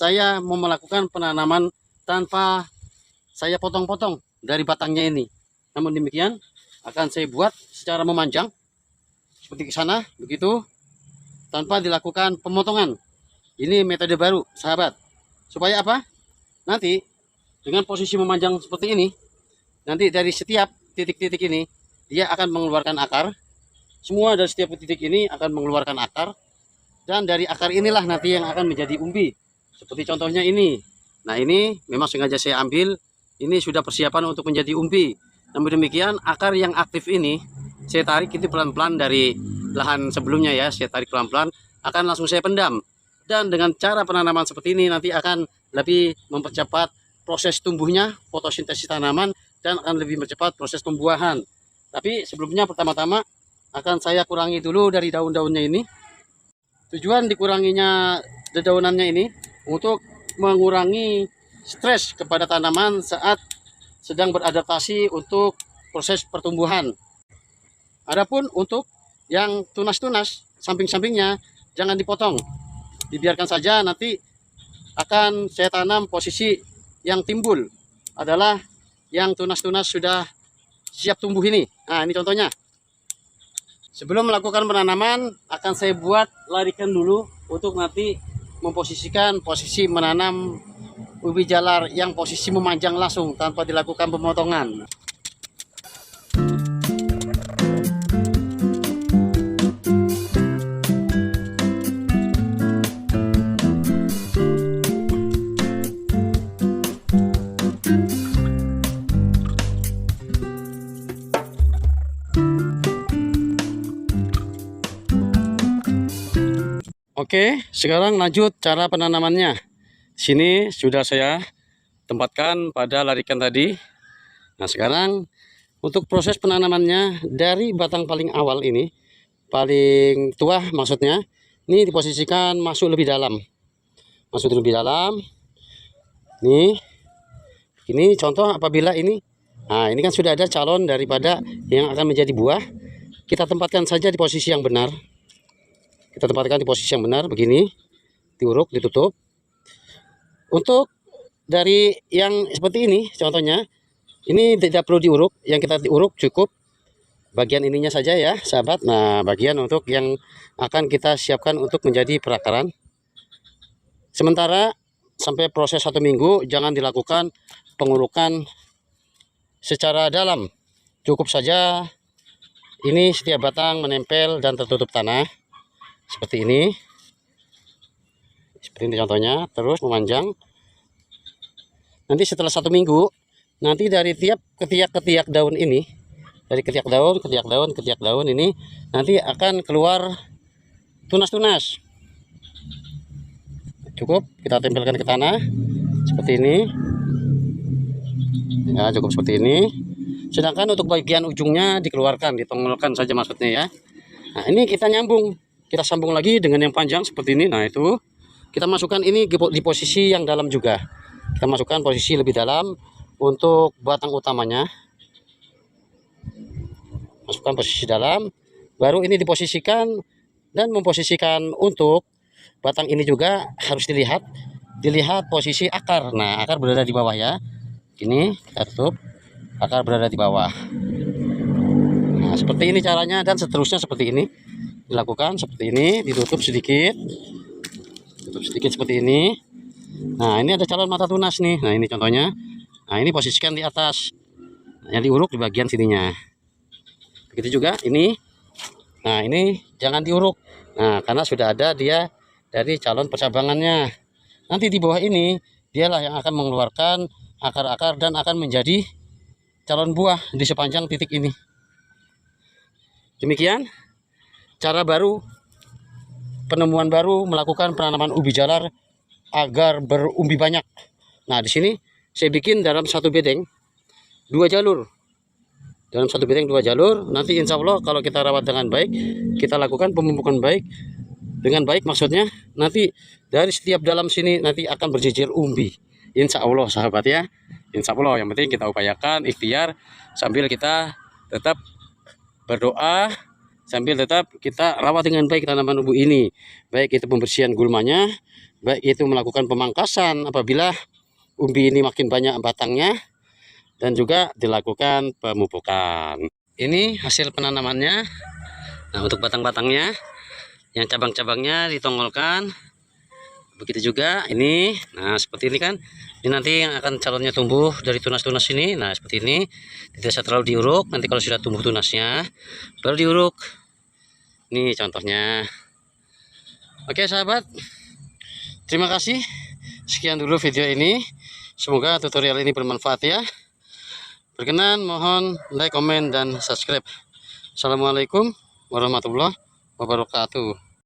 saya mau melakukan penanaman tanpa saya potong-potong dari batangnya ini. Namun demikian akan saya buat secara memanjang seperti ke sana begitu, tanpa dilakukan pemotongan. Ini metode baru sahabat. Supaya apa? Nanti dengan posisi memanjang seperti ini, nanti dari setiap titik-titik ini dia akan mengeluarkan akar. Semua dari setiap titik ini akan mengeluarkan akar, dan dari akar inilah nanti yang akan menjadi umbi. Seperti contohnya ini. Nah, ini memang sengaja saya ambil. Ini sudah persiapan untuk menjadi umbi. Namun demikian akar yang aktif ini saya tarik itu pelan-pelan dari lahan sebelumnya ya. Saya tarik pelan-pelan, akan langsung saya pendam. Dan dengan cara penanaman seperti ini nanti akan lebih mempercepat proses tumbuhnya, fotosintesis tanaman, dan akan lebih mempercepat proses pembuahan. Tapi sebelumnya pertama-tama akan saya kurangi dulu dari daun-daunnya ini. Tujuan dikuranginya dedaunannya ini untuk mengurangi stres kepada tanaman saat sedang beradaptasi untuk proses pertumbuhan. Adapun untuk yang tunas-tunas, samping-sampingnya jangan dipotong. Dibiarkan saja, nanti akan saya tanam posisi yang timbul adalah yang tunas-tunas sudah siap tumbuh ini. Nah, ini contohnya. Sebelum melakukan penanaman, akan saya buat larikan dulu untuk nanti memposisikan posisi menanam ubi jalar yang posisi memanjang langsung tanpa dilakukan pemotongan. Oke, sekarang lanjut cara penanamannya. Sini sudah saya tempatkan pada larikan tadi. Nah, sekarang untuk proses penanamannya dari batang paling awal ini, paling tua maksudnya, ini diposisikan masuk lebih dalam. Masuk lebih dalam. Nih. Ini contoh apabila ini. Nah, ini kan sudah ada calon daripada yang akan menjadi buah. Kita tempatkan saja di posisi yang benar. Kita tempatkan di posisi yang benar begini, diuruk, ditutup. Untuk dari yang seperti ini contohnya, ini tidak perlu diuruk, yang kita diuruk cukup bagian ininya saja ya sahabat. Nah, bagian untuk yang akan kita siapkan untuk menjadi perakaran. Sementara sampai proses 1 minggu jangan dilakukan pengurukan secara dalam, cukup saja ini setiap batang menempel dan tertutup tanah. Seperti ini contohnya, terus memanjang. Nanti setelah 1 minggu, nanti dari tiap ketiak daun ini, dari ketiak daun ini, nanti akan keluar tunas-tunas. Cukup kita tempelkan ke tanah seperti ini ya, cukup seperti ini. Sedangkan untuk bagian ujungnya dikeluarkan, ditongolkan saja maksudnya ya. Nah, ini kita nyambung. Kita sambung lagi dengan yang panjang seperti ini. Nah, itu kita masukkan ini di posisi yang dalam juga. Kita masukkan posisi lebih dalam untuk batang utamanya. Masukkan posisi dalam. Baru ini diposisikan dan memposisikan untuk batang ini juga harus dilihat posisi akar. Nah, akar berada di bawah ya. Ini kita tutup. Akar berada di bawah. Nah, seperti ini caranya, dan seterusnya seperti ini. Dilakukan seperti ini, ditutup sedikit, tutup sedikit seperti ini. Nah, ini ada calon mata tunas nih. Nah, ini contohnya. Nah, ini posisikan di atas, yang diuruk di bagian sininya. Begitu juga ini. Nah, ini jangan diuruk. Nah, karena sudah ada dia dari calon percabangannya. Nanti di bawah ini dialah yang akan mengeluarkan akar-akar dan akan menjadi calon buah di sepanjang titik ini. Demikian cara baru, penemuan baru melakukan penanaman ubi jalar agar berumbi banyak. Nah, di sini saya bikin dalam satu bedeng 2 jalur. Dalam satu bedeng 2 jalur. Nanti insya Allah kalau kita rawat dengan baik, kita lakukan pemupukan baik dengan baik, maksudnya nanti dari setiap dalam sini nanti akan berjejer umbi. Insya Allah sahabat ya. Insya Allah, yang penting kita upayakan ikhtiar sambil kita tetap berdoa sambil tetap kita rawat dengan baik tanaman umbu ini, baik itu pembersihan gulmanya, baik itu melakukan pemangkasan apabila umbi ini makin banyak batangnya, dan juga dilakukan pemupukan. Ini hasil penanamannya. Nah, untuk batang-batangnya yang cabang-cabangnya ditongolkan, begitu juga ini. Nah, seperti ini kan, ini nanti yang akan calonnya tumbuh dari tunas-tunas ini. Nah, seperti ini, tidak usah terlalu diuruk. Nanti kalau sudah tumbuh tunasnya baru diuruk. Ini contohnya. Oke sahabat, terima kasih. Sekian dulu video ini. Semoga tutorial ini bermanfaat ya. Berkenan mohon like, komen, dan subscribe. Assalamualaikum warahmatullahi wabarakatuh.